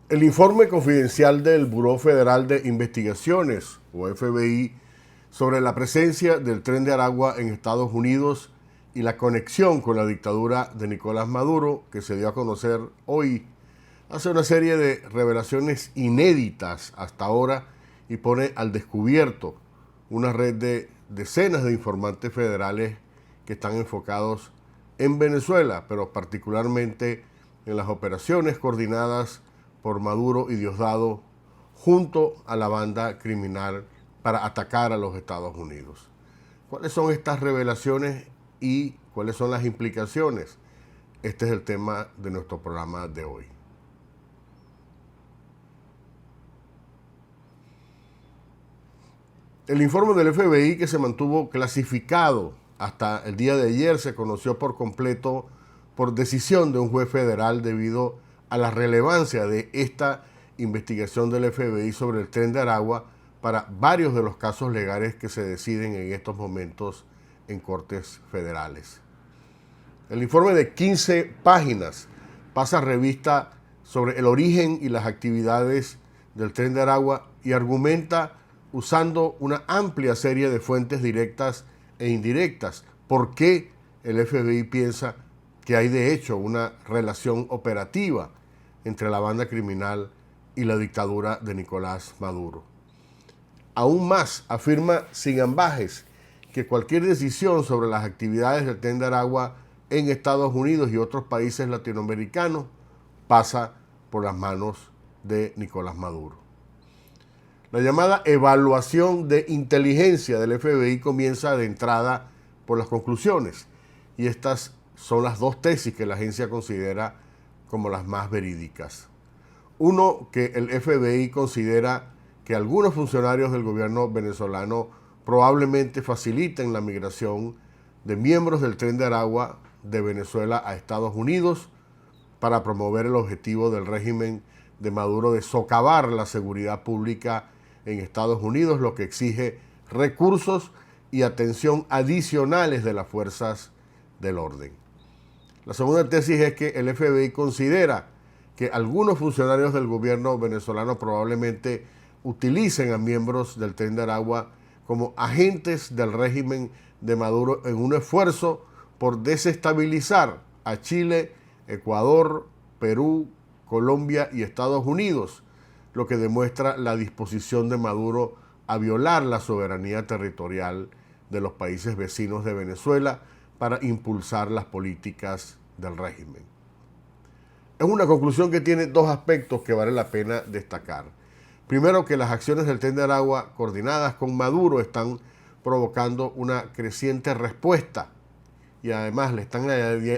El informe confidencial del Buró Federal de Investigaciones, o FBI, sobre la presencia del Tren de Aragua en Estados Unidos y la conexión con la dictadura de Nicolás Maduro, que se dio a conocer hoy, hace una serie de revelaciones inéditas hasta ahora y pone al descubierto una red de decenas de informantes federales que están enfocados en Venezuela, pero particularmente en las operaciones coordinadas por Maduro y Diosdado junto a la banda criminal para atacar a los Estados Unidos. ¿Cuáles son estas revelaciones y cuáles son las implicaciones? Este es el tema de nuestro programa de hoy. El informe del FBI, que se mantuvo clasificado hasta el día de ayer, se conoció por completo por decisión de un juez federal debido a la relevancia de esta investigación del FBI sobre el Tren de Aragua para varios de los casos legales que se deciden en estos momentos en cortes federales. El informe de 15 páginas pasa revista sobre el origen y las actividades del Tren de Aragua y argumenta usando una amplia serie de fuentes directas e indirectas por qué el FBI piensa que hay de hecho una relación operativa entre la banda criminal y la dictadura de Nicolás Maduro. Aún más, afirma sin ambages que cualquier decisión sobre las actividades del Tren de Aragua en Estados Unidos y otros países latinoamericanos pasa por las manos de Nicolás Maduro. La llamada evaluación de inteligencia del FBI comienza de entrada por las conclusiones, y estas son las dos tesis que la agencia considera como las más verídicas. Uno, que el FBI considera que algunos funcionarios del gobierno venezolano probablemente faciliten la migración de miembros del Tren de Aragua de Venezuela a Estados Unidos para promover el objetivo del régimen de Maduro de socavar la seguridad pública en Estados Unidos, lo que exige recursos y atención adicionales de las fuerzas del orden. La segunda tesis es que el FBI considera que algunos funcionarios del gobierno venezolano probablemente utilicen a miembros del Tren de Aragua como agentes del régimen de Maduro en un esfuerzo por desestabilizar a Chile, Ecuador, Perú, Colombia y Estados Unidos, lo que demuestra la disposición de Maduro a violar la soberanía territorial de los países vecinos de Venezuela para impulsar las políticas del régimen. Es una conclusión que tiene dos aspectos que vale la pena destacar. Primero, que las acciones del Tren de Aragua coordinadas con Maduro están provocando una creciente respuesta y además le están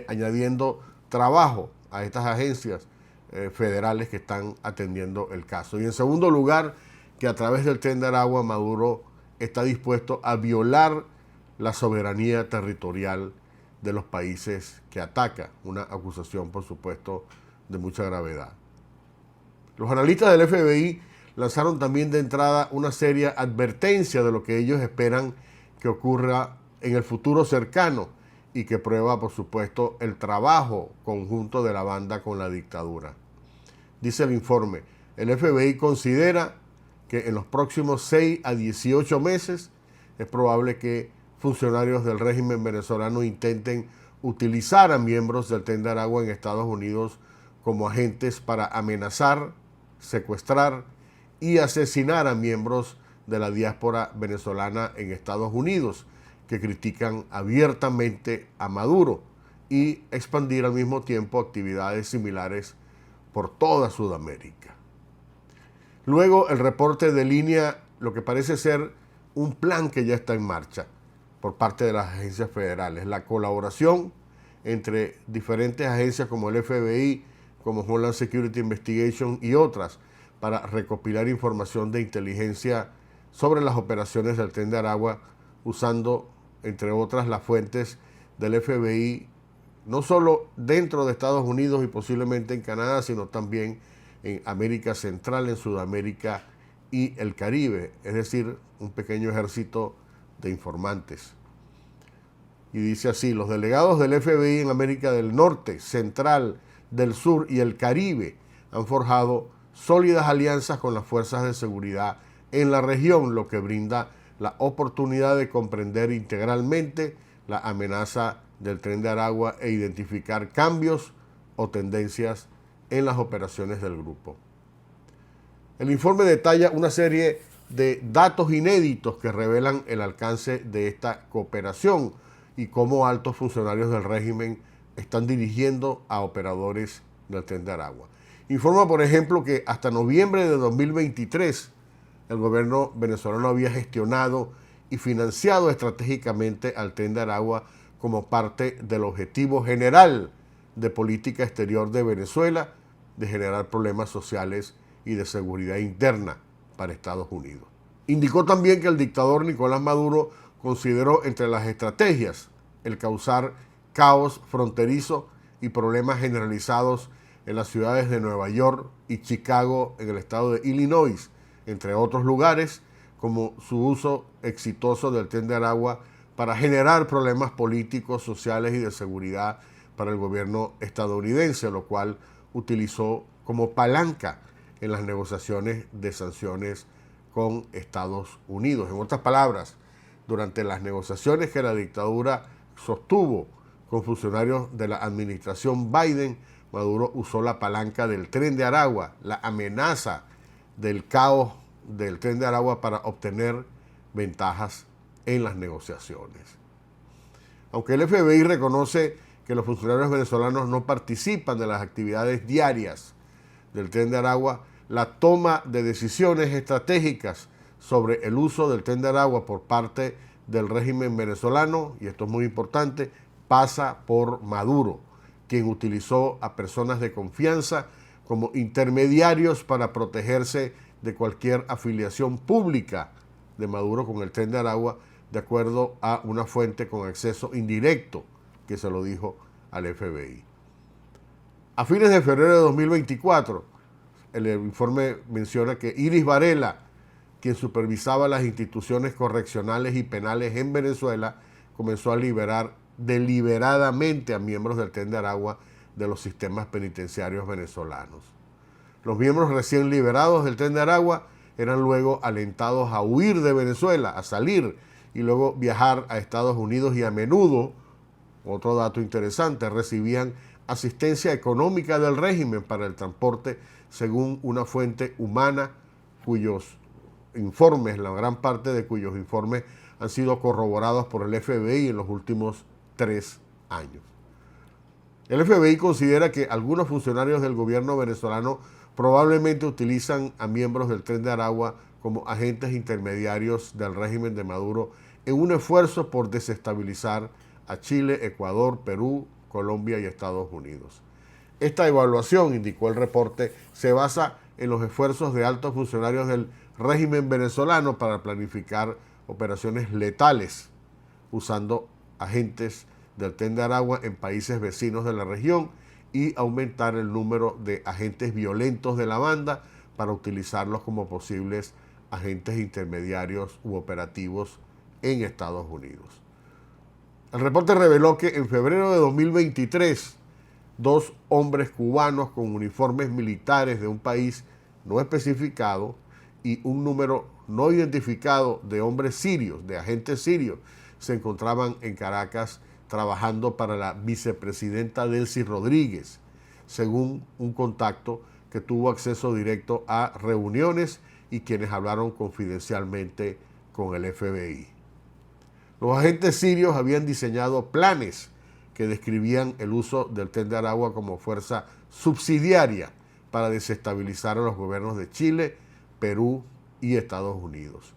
añadiendo trabajo a estas agencias federales que están atendiendo el caso. Y en segundo lugar, que a través del Tren de Aragua Maduro está dispuesto a violar la soberanía territorial de los países que ataca, una acusación por supuesto de mucha gravedad. Los analistas del FBI lanzaron también de entrada una seria advertencia de lo que ellos esperan que ocurra en el futuro cercano y que prueba, por supuesto, el trabajo conjunto de la banda con la dictadura. Dice el informe, el FBI considera que en los próximos 6 a 18 meses es probable que funcionarios del régimen venezolano intenten utilizar a miembros del Tren de Aragua en Estados Unidos como agentes para amenazar, secuestrar y asesinar a miembros de la diáspora venezolana en Estados Unidos que critican abiertamente a Maduro y expandir al mismo tiempo actividades similares por toda Sudamérica. Luego el reporte delinea lo que parece ser un plan que ya está en marcha por parte de las agencias federales, la colaboración entre diferentes agencias como el FBI, como Homeland Security Investigation y otras, para recopilar información de inteligencia sobre las operaciones del Tren de Aragua, usando, entre otras, las fuentes del FBI, no solo dentro de Estados Unidos y posiblemente en Canadá, sino también en América Central, en Sudamérica y el Caribe, es decir, un pequeño ejército de informantes. Y dice así, los delegados del FBI en América del Norte, Central, del Sur y el Caribe han forjado sólidas alianzas con las fuerzas de seguridad en la región, lo que brinda la oportunidad de comprender integralmente la amenaza del Tren de Aragua e identificar cambios o tendencias en las operaciones del grupo. El informe detalla una serie de datos inéditos que revelan el alcance de esta cooperación y cómo altos funcionarios del régimen están dirigiendo a operadores del Tren de Aragua. Informa, por ejemplo, que hasta noviembre de 2023 el gobierno venezolano había gestionado y financiado estratégicamente al Tren de Aragua como parte del objetivo general de política exterior de Venezuela de generar problemas sociales y de seguridad interna para Estados Unidos. Indicó también que el dictador Nicolás Maduro consideró entre las estrategias el causar caos fronterizo y problemas generalizados en las ciudades de Nueva York y Chicago en el estado de Illinois, entre otros lugares, como su uso exitoso del Tren de Aragua para generar problemas políticos, sociales y de seguridad para el gobierno estadounidense, lo cual utilizó como palanca en las negociaciones de sanciones con Estados Unidos. En otras palabras, durante las negociaciones que la dictadura sostuvo con funcionarios de la administración Biden, Maduro usó la palanca del Tren de Aragua, la amenaza del caos del Tren de Aragua para obtener ventajas en las negociaciones. Aunque el FBI reconoce que los funcionarios venezolanos no participan de las actividades diarias del Tren de Aragua, la toma de decisiones estratégicas sobre el uso del Tren de Aragua por parte del régimen venezolano, y esto es muy importante, pasa por Maduro, quien utilizó a personas de confianza como intermediarios para protegerse de cualquier afiliación pública de Maduro con el Tren de Aragua, de acuerdo a una fuente con acceso indirecto que se lo dijo al FBI. A fines de febrero de 2024, el informe menciona que Iris Varela, quien supervisaba las instituciones correccionales y penales en Venezuela, comenzó a liberar deliberadamente a miembros del Tren de Aragua de los sistemas penitenciarios venezolanos. Los miembros recién liberados del Tren de Aragua eran luego alentados a huir de Venezuela, a salir y luego viajar a Estados Unidos, y a menudo, otro dato interesante, recibían asistencia económica del régimen para el transporte, según una fuente humana cuyos informes, la gran parte de cuyos informes han sido corroborados por el FBI en los últimos 3 años. El FBI considera que algunos funcionarios del gobierno venezolano probablemente utilizan a miembros del Tren de Aragua como agentes intermediarios del régimen de Maduro en un esfuerzo por desestabilizar a Chile, Ecuador, Perú, Colombia y Estados Unidos. Esta evaluación, indicó el reporte, se basa en los esfuerzos de altos funcionarios del régimen venezolano para planificar operaciones letales usando agentes del Tren de Aragua en países vecinos de la región y aumentar el número de agentes violentos de la banda para utilizarlos como posibles agentes intermediarios u operativos en Estados Unidos. El reporte reveló que en febrero de 2023, 2 hombres cubanos con uniformes militares de un país no especificado y un número no identificado de hombres sirios, de agentes sirios, se encontraban en Caracas trabajando para la vicepresidenta Delcy Rodríguez, según un contacto que tuvo acceso directo a reuniones y quienes hablaron confidencialmente con el FBI. Los agentes sirios habían diseñado planes que describían el uso del Tren de Aragua como fuerza subsidiaria para desestabilizar a los gobiernos de Chile, Perú y Estados Unidos.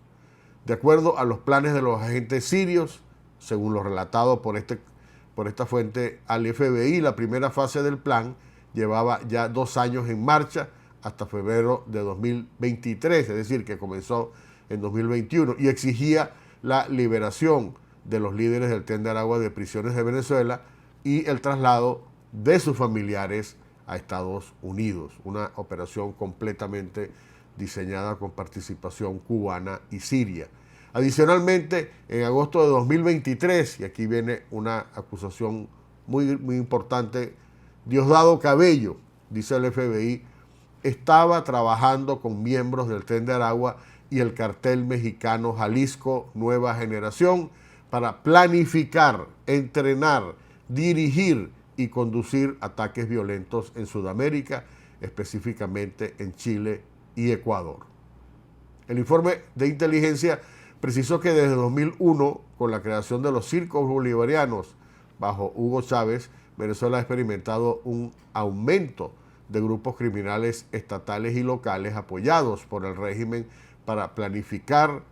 De acuerdo a los planes de los agentes sirios, según lo relatado por esta fuente al FBI, la primera fase del plan llevaba ya 2 años en marcha hasta febrero de 2023, es decir, que comenzó en 2021, y exigía la liberación de los líderes del Tren de Aragua de prisiones de Venezuela y el traslado de sus familiares a Estados Unidos, una operación completamente diseñada con participación cubana y siria. Adicionalmente, en agosto de 2023, y aquí viene una acusación muy importante, Diosdado Cabello, dice el FBI, estaba trabajando con miembros del Tren de Aragua y el cartel mexicano Jalisco Nueva Generación para planificar, entrenar, dirigir y conducir ataques violentos en Sudamérica, específicamente en Chile y Ecuador. El informe de inteligencia precisó que desde 2001, con la creación de los circos bolivarianos bajo Hugo Chávez, Venezuela ha experimentado un aumento de grupos criminales estatales y locales apoyados por el régimen para planificar,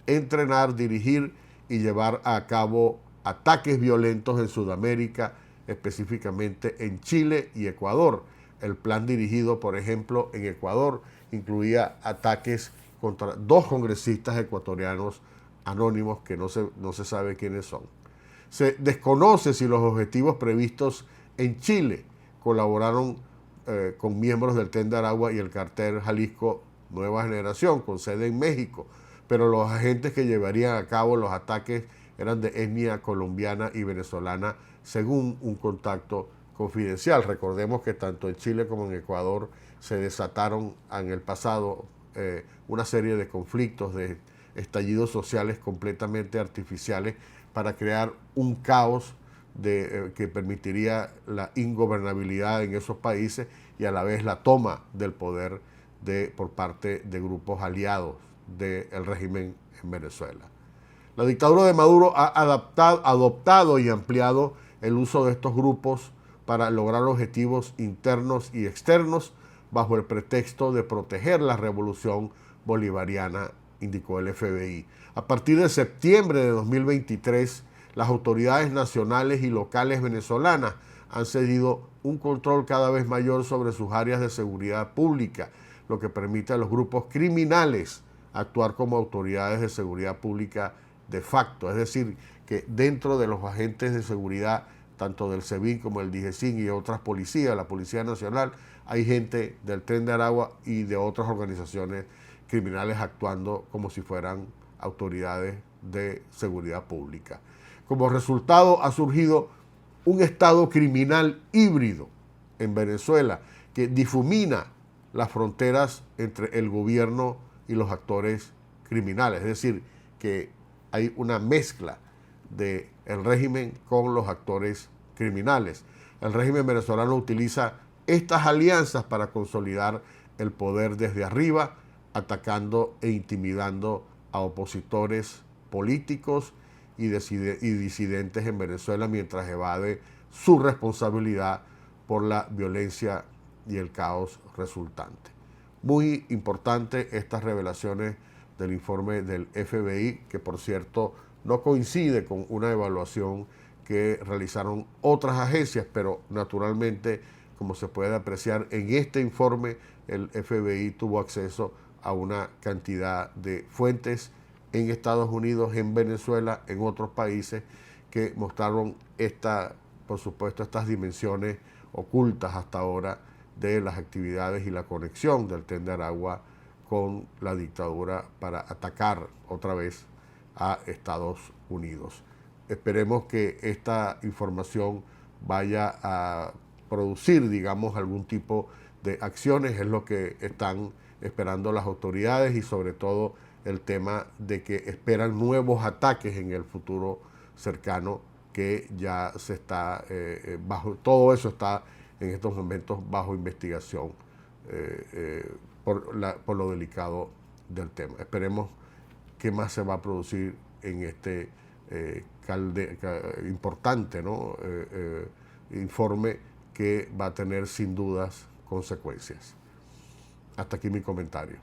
entrenar, dirigir y llevar a cabo ataques violentos en Sudamérica, específicamente en Chile y Ecuador. El plan dirigido, por ejemplo, en Ecuador incluía ataques contra 2 congresistas ecuatorianos anónimos que no se sabe quiénes son. Se desconoce si los objetivos previstos en Chile colaboraron con miembros del Tren de Aragua y el cartel Jalisco Nueva Generación, con sede en México, pero los agentes que llevarían a cabo los ataques eran de etnia colombiana y venezolana, según un contacto confidencial. Recordemos que tanto en Chile como en Ecuador se desataron en el pasado una serie de conflictos, de estallidos sociales completamente artificiales para crear un caos que permitiría la ingobernabilidad en esos países y a la vez la toma del poder por parte de grupos aliados del régimen en Venezuela. La dictadura de Maduro ha adoptado y ampliado el uso de estos grupos para lograr objetivos internos y externos bajo el pretexto de proteger la revolución bolivariana, indicó el FBI. A partir de septiembre de 2023, las autoridades nacionales y locales venezolanas han cedido un control cada vez mayor sobre sus áreas de seguridad pública, lo que permite a los grupos criminales actuar como autoridades de seguridad pública de facto. Es decir, que dentro de los agentes de seguridad, tanto del SEBIN como el DIGESIN y otras policías, la Policía Nacional, hay gente del Tren de Aragua y de otras organizaciones criminales actuando como si fueran autoridades de seguridad pública. Como resultado ha surgido un estado criminal híbrido en Venezuela que difumina las fronteras entre el gobierno y los actores criminales. Es decir, que hay una mezcla del régimen con los actores criminales. El régimen venezolano utiliza estas alianzas para consolidar el poder desde arriba, atacando e intimidando a opositores políticos y disidentes en Venezuela mientras evade su responsabilidad por la violencia y el caos resultante. Muy importante estas revelaciones del informe del FBI, que por cierto no coincide con una evaluación que realizaron otras agencias, pero naturalmente, como se puede apreciar en este informe, el FBI tuvo acceso a una cantidad de fuentes en Estados Unidos, en Venezuela, en otros países, que mostraron por supuesto, estas dimensiones ocultas hasta ahora de las actividades y la conexión del Tren de Aragua con la dictadura para atacar otra vez a Estados Unidos. Esperemos que esta información vaya a producir, digamos, algún tipo de acciones, es lo que están esperando las autoridades y sobre todo el tema de que esperan nuevos ataques en el futuro cercano, que ya se está todo eso está en estos momentos bajo investigación por lo delicado del tema. Esperemos qué más se va a producir en este importante, ¿no? Informe que va a tener sin dudas consecuencias. Hasta aquí mi comentario.